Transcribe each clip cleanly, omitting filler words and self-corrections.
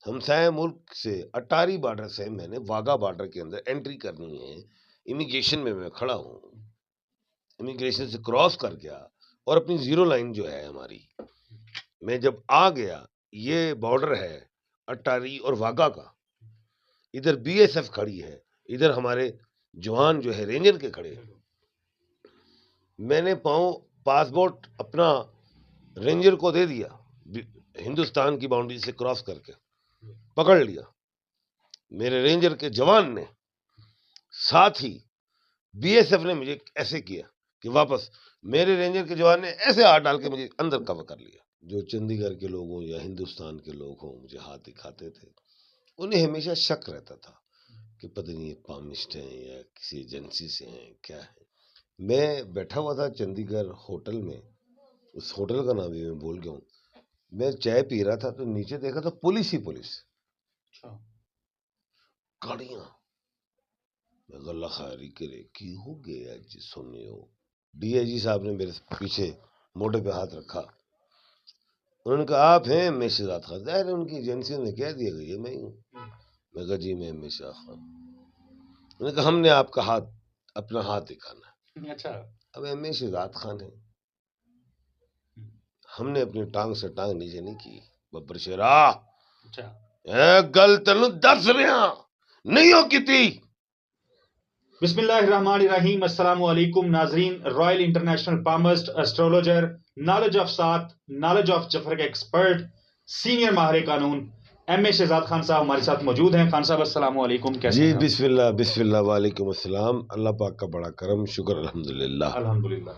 ہمسایہ ملک سے اٹاری بارڈر سے میں نے واگا بارڈر کے اندر انٹری کرنی ہے. امیگریشن میں کھڑا ہوں, امیگریشن سے کراس کر گیا اور اپنی زیرو لائن جو ہے ہماری, میں جب آ گیا, یہ بارڈر ہے اٹاری اور واگا کا, ادھر بی ایس ایف کھڑی ہے, ادھر ہمارے جوان جو ہے رینجر کے کھڑے. میں نے پاسپورٹ اپنا رینجر کو دے دیا, ہندوستان کی باؤنڈری سے کراس کر کے پکڑ لیا. میرے رینجر کے جوان نے, ساتھ ہی بی ایس ایف نے مجھے ایسے کیا کہ واپس, میرے رینجر کے جوان نے ایسے ہاتھ ڈال کے مجھے اندر کور کر لیا. جو چندی گڑھ کے لوگ ہوں یا ہندوستان کے لوگ ہوں مجھے ہاتھ دکھاتے تھے, انہیں ہمیشہ شک رہتا تھا کہ پتہ نہیں یہ پامسٹ ہیں یا کسی ایجنسی سے ہیں, کیا ہے. میں بیٹھا ہوا تھا چندی گڑھ ہوٹل میں, اس ہوٹل کا نام بھی میں بھول گیا ہوں. میں چائے پی رہا تھا تو نیچے دیکھا تو پولیس ہی پولیس, گاڑیاں. میں اللہ خیری کرے کی ہو گیا جی سننے ہو. ڈی آئی جی صاحب نے میرے پیچھے موٹے پہ ہاتھ رکھا, انہوں نے کہا آپ ہیں میں شہزاد خان. ظاہر ہے ان کی ایجنسیوں نے کہہ دیا گئی ہے میں ہوں. میں کہا جی میں شہزاد خان. انہوں نے کہا ہم نے آپ کا ہاتھ, اپنا ہاتھ دکھانا ہے. اچھا, اب ایم اے شہزاد خان ہے, ہم نے اپنی ٹانگ سے ٹانگ نیچے نہیں کی. ببر شیرا گل تینوں دس رہا نہیں ہو کیتی. بسم اللہ الرحمن الرحیم. السلام علیکم ناظرین. Royal international palmist, astrologer, knowledge of سات, نالج آف جفر کے ایکسپرٹ, سینئر ماہر قانون ایم اے شہزاد خان صاحب ہمارے ساتھ موجود ہیں. خان صاحب السلام علیکم, کیسے جی ہیں؟ بسم اللہ بسم اللہ, وعلیکم السلام. اللہ پاک کا بڑا کرم, شکر الحمدللہ. الحمدللہ.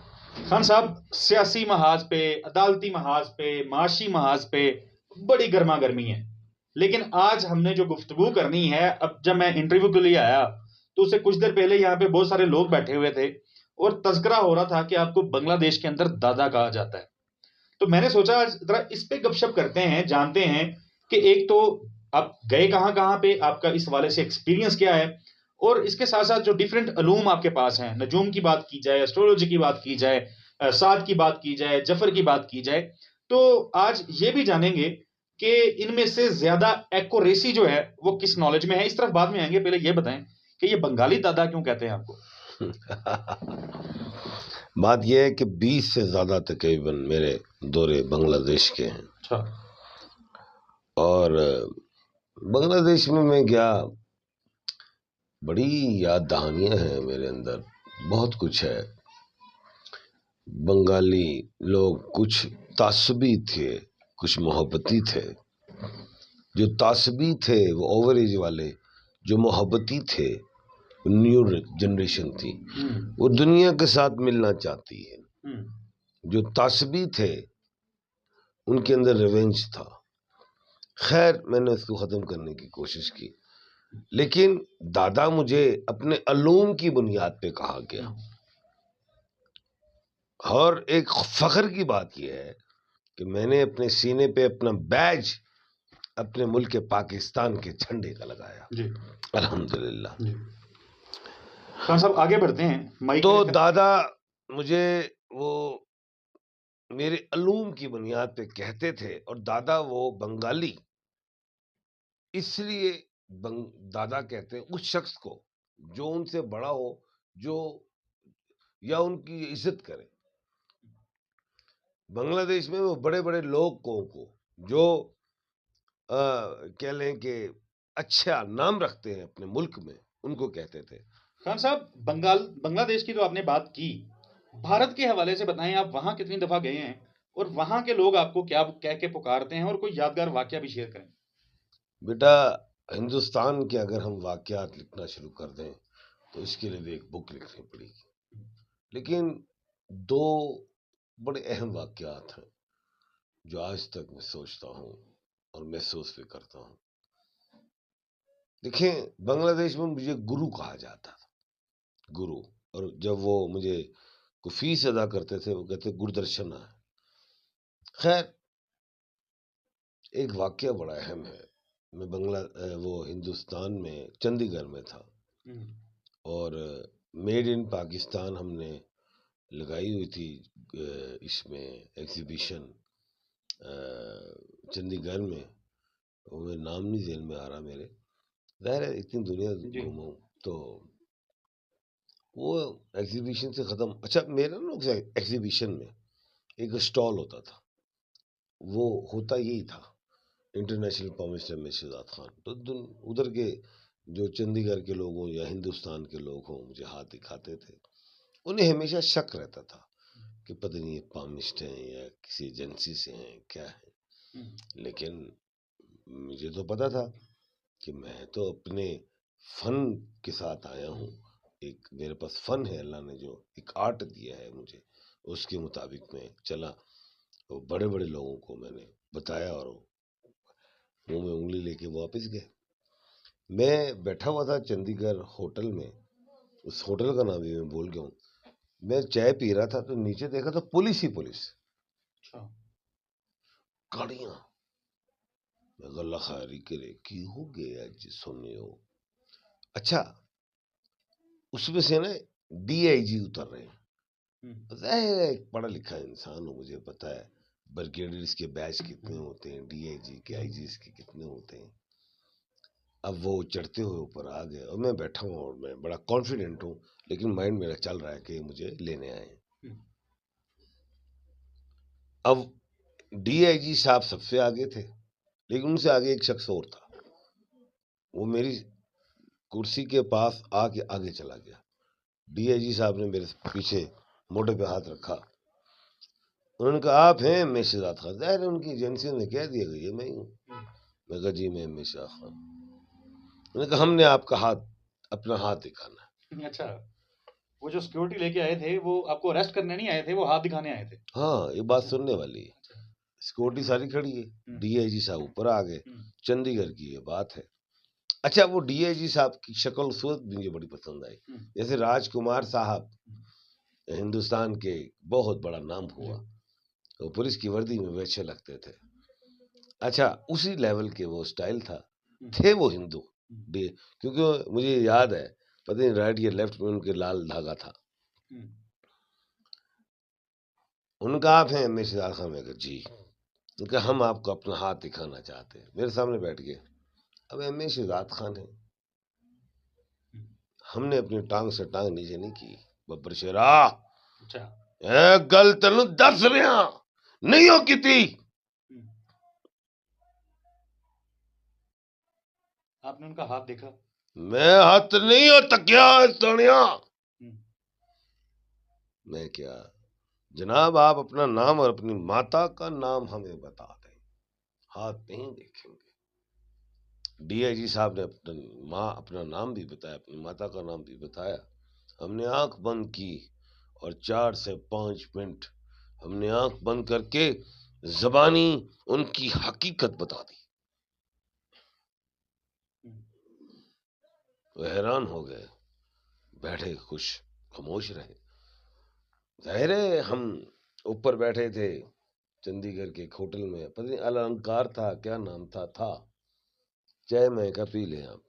خان صاحب, سیاسی محاذ پہ, عدالتی محاذ پہ, معاشی محاذ پہ بڑی گرما گرمی ہے, لیکن آج ہم نے جو گفتگو کرنی ہے, اب جب میں انٹرویو کے لیے آیا تو اسے کچھ دیر پہلے یہاں پہ بہت سارے لوگ بیٹھے ہوئے تھے اور تذکرہ ہو رہا تھا کہ آپ کو بنگلہ دیش کے اندر دادا کہا جاتا ہے. تو میں نے سوچا ذرا اس پہ گپ شپ کرتے ہیں, جانتے ہیں کہ ایک تو آپ گئے کہاں کہاں پہ, آپ کا اس حوالے سے ایکسپیرینس کیا ہے, اور اس کے ساتھ ساتھ جو ڈیفرنٹ علوم آپ کے پاس ہیں, نجوم کی بات کی جائے, اسٹرولوجی کی بات کی جائے, سات کی بات کی جائے, جفر کی بات کی جائے, تو آج یہ بھی جانیں گے کہ ان میں سے زیادہ ایکوریسی جو ہے وہ کس نالج میں ہے. اس طرف بعد میں آئیں گے, پہلے یہ بتائیں کہ یہ بنگالی دادا کیوں کہتے ہیں آپ کو؟ بات یہ ہے کہ 20 سے زیادہ تقریباً میرے دورے بنگلہ دیش کے ہیں. اچھا. اور بنگلہ دیش میں گیا, بڑی یاد دہانیاں ہیں میرے اندر, بہت کچھ ہے. بنگالی لوگ کچھ تعصبی تھے, کچھ محبتی تھے. جو تعصبی تھے وہ اوور ایج والے, جو محبتی تھے نیو جنریشن تھی, وہ دنیا کے ساتھ ملنا چاہتی ہے. جو تعصبی تھے ان کے اندر ریونج تھا. خیر میں نے اس کو ختم کرنے کی کوشش کی, لیکن دادا مجھے اپنے علوم کی بنیاد پہ کہا گیا. اور ایک فخر کی بات یہ ہے کہ میں نے اپنے سینے پہ اپنا بیج اپنے ملک پاکستان کے جھنڈے کا لگایا. جی الحمدللہ. خان صاحب آگے بڑھتے ہیں. تو دادا مجھے وہ میرے علوم کی بنیاد پہ کہتے تھے, اور دادا وہ بنگالی اس لیے دادا کہتے ہیں اس شخص کو جو ان سے بڑا ہو, جو یا ان کی عزت کرے. بنگلہ دیش میں وہ بڑے بڑے لوگوں کو جو کہہ لیں کہ اچھا نام رکھتے ہیں اپنے ملک میں, ان کو کہتے تھے. خان صاحب بنگلہ دیش کی تو آپ نے بات کی, بھارت کے حوالے سے بتائیں, آپ وہاں کتنی دفعہ گئے ہیں اور وہاں کے لوگ آپ کو کیا کہہ کے پکارتے ہیں, اور کوئی یادگار واقعہ بھی شیئر کریں. بیٹا ہندوستان کے اگر ہم واقعات لکھنا شروع کر دیں تو اس کے لیے بھی ایک بک لکھنی پڑے گی, لیکن 2 بڑے اہم واقعات ہیں جو آج تک میں سوچتا ہوں اور محسوس بھی کرتا ہوں. دیکھیں, بنگلہ دیش میں مجھے گرو کہا جاتا تھا, گرو, اور جب وہ مجھے کوئی فیس ادا کرتے تھے وہ کہتے گردرشن ہے. خیر ایک واقعہ بڑا اہم ہے. میں وہ ہندوستان میں چندی گڑھ میں تھا, اور میڈ ان پاکستان ہم نے لگائی ہوئی تھی اس میں ایگزیبیشن چندی گڑھ میں, وہ میں نام نہیں ذہن میں آ رہا میرے، ظاہر ہے اتنی دنیا جی گھوما ہوں تو وہ ایگزیبیشن سے ختم. اچھا میرا نا ایگزیبیشن میں ایک اسٹال ہوتا تھا، وہ ہوتا یہی تھا انٹرنیشنل پبلشر میں شہزاد خان. تو ادھر کے جو چندی گڑھ کے لوگ ہوں یا ہندوستان کے لوگ ہوں مجھے ہاتھ دکھاتے تھے. انہیں ہمیشہ شک رہتا تھا کہ پتہ نہیں یہ پامسٹ ہیں یا کسی ایجنسی سے ہیں کیا ہے. لیکن مجھے تو پتا تھا کہ میں تو اپنے فن کے ساتھ آیا ہوں. ایک میرے پاس فن ہے، اللہ نے جو ایک آرٹ دیا ہے مجھے، اس کے مطابق میں چلا. وہ بڑے بڑے لوگوں کو میں نے بتایا اور منہ میں انگلی لے کے واپس گئے. میں بیٹھا ہوا تھا چندی گڑھ ہوٹل میں، اس ہوٹل کا نام بھی میں بھول گیا ہوں. میں چائے پی رہا تھا تو نیچے دیکھا تو پولیس ہی پولیس، گاڑیاں. میں اللہ خیری کرے کی ہو گیا جی سننے ہو. اچھا اس میں سے نا ڈی آئی جی اتر رہے ہیں. ظاہر ہے ایک پڑھا لکھا انسان ہو، مجھے پتا ہے بریگیڈیئرز کے بیچ کتنے ہوتے ہیں، ڈی آئی جی کے آئی جیز کے کتنے ہوتے ہیں. اب وہ چڑھتے ہوئے اوپر آ گئے اور میں بیٹھا ہوں اور میں بڑا کانفیڈنٹ ہوں، لیکن مائنڈ میرا چل رہا ہے کہ یہ مجھے لینے آئے ہیں. اب ڈی آئی جی صاحب سب سے آگے تھے، لیکن ان سے آگے ایک شخص اور تھا. وہ میری کرسی کے پاس آ کے آگے چلا گیا. ڈی آئی جی صاحب نے میرے پیچھے موٹے پہ ہاتھ رکھا. انہوں نے کہا آپ ہیں میں شہزاد خان. ظاہر ہے ان کی ایجنسیوں نے کہہ دیا کہ یہ میں ہی ہوں. میں کہا جی میں شہزاد خان. انہوں نے کہا ہم نے آپ کا ہاتھ اپنا ہاتھ دکھانا ہے. اچھا وہ جو سیکورٹی لے کے آئے تھے وہ آپ کو اریسٹ کرنے نہیں آئے تھے، وہ ہاتھ دکھانے آئے تھے. ہاں یہ بات سننے والی ہے. سیکورٹی ساری کھڑی ہے، ڈی آئی جی صاحب اوپر آ گئے. چندی گڑھ کی یہ بات ہے. اچھا وہ ڈی آئی جی صاحب کی شکل صورت بھی مجھے بڑی پسند آئی. جیسے راج کمار صاحب ہندوستان کے بہت بڑا نام ہوا، وہ پولیس کی وردی میں وہ اچھے لگتے تھے. اچھا اسی لیول کے وہ سٹائل تھے وہ ہندو. کیونکہ مجھے یاد ہے پتہ نہیں رائٹ یا لیفٹ میں ان کے لال دھاگا تھا. ان کا آپ ہیں میں شہزاد خان. میں کہا جی. ان کا ہم آپ کو اپنا ہاتھ دکھانا چاہتے ہیں. میرے سامنے بیٹھ گئے. اب ایم اے شہزاد خان ہیں، ہم نے اپنی ٹانگ سے ٹانگ نیچے نہیں کی. ببر شیرا گل تینوں دس رہا نہیں ہو کیتی. آپ نے ان کا ہاتھ دیکھا؟ میں ہاتھ نہیں ہو تکیا سونیا. میں کیا جناب آپ اپنا نام اور اپنی ماتا کا نام ہمیں بتا دیں، ہاتھ نہیں دیکھیں گے. ڈی آئی جی صاحب نے اپنا نام بھی بتایا، اپنی ماتا کا نام بھی بتایا. ہم نے آنکھ بند کی اور 4 سے 5 منٹ ہم نے آنکھ بند کر کے زبانی ان کی حقیقت بتا دی. وہ حیران ہو گئے، بیٹھے خوش خاموش رہے. ظاہر ہے ہم اوپر بیٹھے تھے چندی گڑھ کے ایک ہوٹل میں، پتہ نہیں الانکار تھا کیا نام تھا. چائے میں کا پی لیں آپ.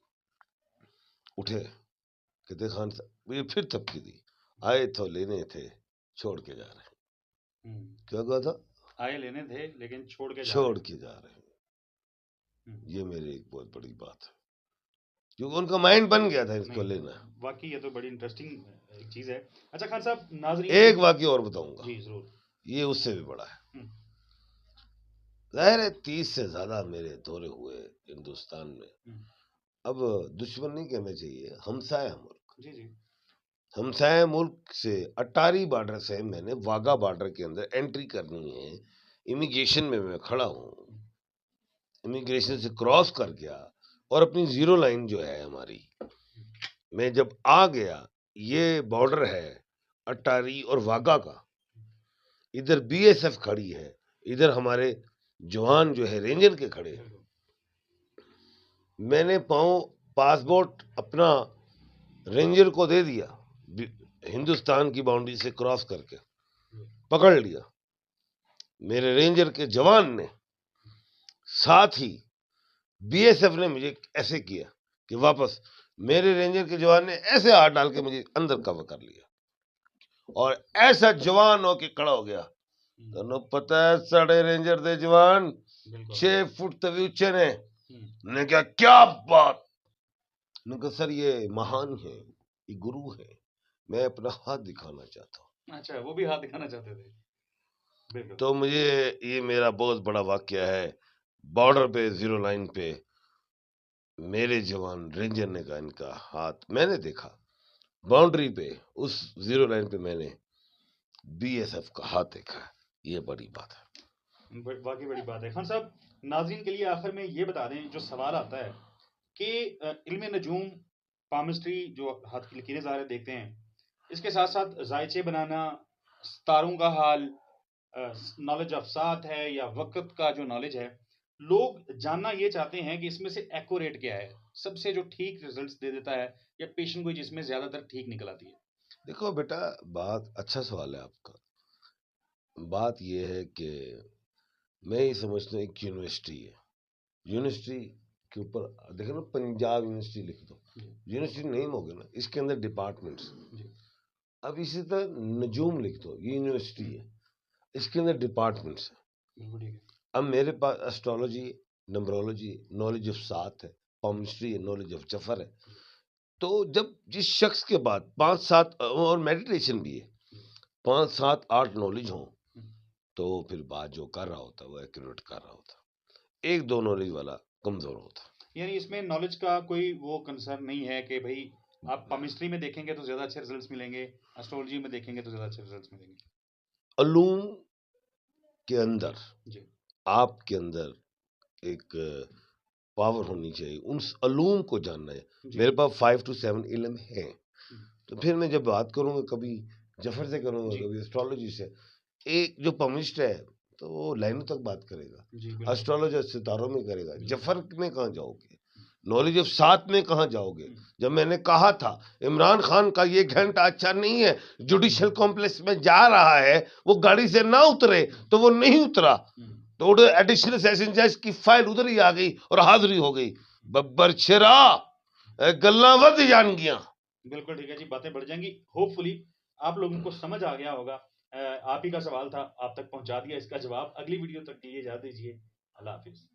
اٹھے کہتے خان صاحب مجھے پھر تھپکی دی. آئے تو لینے تھے چھوڑ کے جا رہے ہیں. کیا کہا تھا؟ آئے لینے تھے لیکن چھوڑ کے جا رہے ہیں. یہ میری ایک بہت بڑی بات ہے کیونکہ ان کا مائنڈ بن گیا تھا اس کو لینا. واقعی یہ تو بڑی انٹرسٹنگ ایک چیز ہے. اچھا خان صاحب ناظرین ایک واقعہ اور بتاؤں گا. جی ضرور. یہ اس سے بھی بڑا ہے. ظاہر ہے 30 سے زیادہ میرے دورے ہوئے ہندوستان میں. اب دشمن نہیں کہنا چاہیے، ہمسایہ ملک. جی جی ہمسایہ ملک سے اٹاری بارڈر سے میں نے واگا بارڈر کے اندر انٹری کرنی ہے. امیگریشن میں کھڑا ہوں، امیگریشن سے کراس کر گیا اور اپنی زیرو لائن جو ہے ہماری، میں جب آ گیا یہ بارڈر ہے اٹاری اور واگا کا. ادھر بی ایس ایف کھڑی ہے، ادھر ہمارے جوان جو ہے رینجر کے کھڑے ہیں. میں نے پاسپورٹ اپنا رینجر کو دے دیا، ہندوستان کی باؤنڈری سے کراس کر کے پکڑ لیا. میرے رینجر کے جوان نے ساتھ ہی بی ایس ایف نے مجھے ایسے کیا کہ واپس میرے رینجر کے جوان نے ایسے ہاتھ ڈال کے مجھے اندر کور کر لیا اور ایسا جوان ہو کے کھڑا ہو گیا. تنوں پتہ ہے ساڑے رینجر دے جوان 6 فٹ تے بھی اچے نے، ہوں، نے کہا کیا بات، نے کہا سر یہ مہان ہے، یہ گرو ہے، میں اپنا ہاتھ دکھانا چاہتا ہوں. اچھا وہ بھی ہاتھ دکھانا چاہتے تھے. بالکل. تو مجھے یہ میرا بہت بڑا واقعہ ہے. بارڈر پہ زیرو لائن پہ میرے جوان رینجر نے کہا ان کا ہاتھ، میں نے دیکھا باؤنڈری پہ اس زیرو لائن پہ میں نے بی ایس ایف کا ہاتھ دیکھا. یہ بڑی بات ہے. واقعی بڑی بات ہے. خان صاحب ناظرین کے لیے آخر میں یہ بتا دیں، جو سوال آتا ہے کہ علم نجوم، پامسٹری جو ہاتھ کی لکیریں ظاہر دیکھتے ہیں، اس کے ساتھ ساتھ ذائچے بنانا، ستاروں کا حال، نالج آف سات ہے یا وقت کا جو نالج ہے، لوگ جاننا یہ چاہتے ہیں کہ اس میں سے ایکوریٹ کیا ہے، سب سے جو ٹھیک ریزلٹس دے دیتا ہے، یا پیشن گوئی جس میں زیادہ تر ٹھیک نکل آتی ہے. دیکھو بیٹا، بات اچھا سوال ہے آپ کا. بات یہ ہے کہ میں یہ سمجھتا ہوں ایک یونیورسٹی ہے، یونیورسٹی کے اوپر دیکھو نا، پنجاب یونیورسٹی لکھ دو، یونیورسٹی نیم ہوگا نا، اس کے اندر ڈپارٹمنٹس. اب اسی طرح نجوم لکھ دو، یہ یونیورسٹی ہے، اس کے اندر ڈپارٹمنٹس ہیں. اب میرے پاس اسٹرالوجی، نمبرولوجی، نالج آف سات ہے، پامسٹری ہے، نالج آف جفر ہے. تو جب جس شخص کے بعد 5-7 اور میڈیٹیشن بھی ہے، 5-7-8 نالج ہوں، تو پھر بات جو کر رہا ہوتا ہے وہ ایکوریٹ کر رہا ہوتا. 1-2 نالج والا کمزور ہوتا. یعنی اس میں نالج کا کوئی وہ کنسرن نہیں ہے کہ بھائی آپ پامسٹری میں دیکھیں گے تو زیادہ اچھے ریزلٹس ملیں گے، اسٹرولوجی میں دیکھیں گے تو زیادہ اچھے ریزلٹس ملیں گے. علوم کے اندر جی. آپ کے اندر ایک پاور ہونی چاہیے، ان علوم کو جاننا ہے. جی. میرے پاس 5 to 7 علم ہیں. تو پھر میں جب بات کروں گا، کبھی جفر سے کروں گا، جی. کبھی اسٹرالوجی سے. ایک جو پمسٹ ہے تو وہ لائنوں تک بات کرے گا، جی بالکل. اسٹرالوجی ستاروں میں کرے گا. بالکل. جفر میں کہاں جاؤ گے؟ نالج آف سات میں کہاں جاؤ گے؟ جب میں نے کہا تھا عمران خان کا یہ گھنٹہ اچھا نہیں ہے، جوڈیشل کمپلیکس میں جا رہا ہے، وہ گاڑی سے نہ اترے، تو وہ نہیں اترا. تو ایڈیشنل سیشن جج کی فائل ادھر ہی آ گئی اور حاضری ہو گئی. ببر چھرا گلاں ود جان گیاں. بالکل ٹھیک ہے جی، باتیں بڑھ جائیں گی. ہوپ فلی آپ لوگوں کو سمجھ آ گیا ہوگا. آپ ہی کا سوال تھا، آپ تک پہنچا دیا اس کا جواب. اگلی ویڈیو تک کے لیے اجازت دیجیے. اللہ حافظ.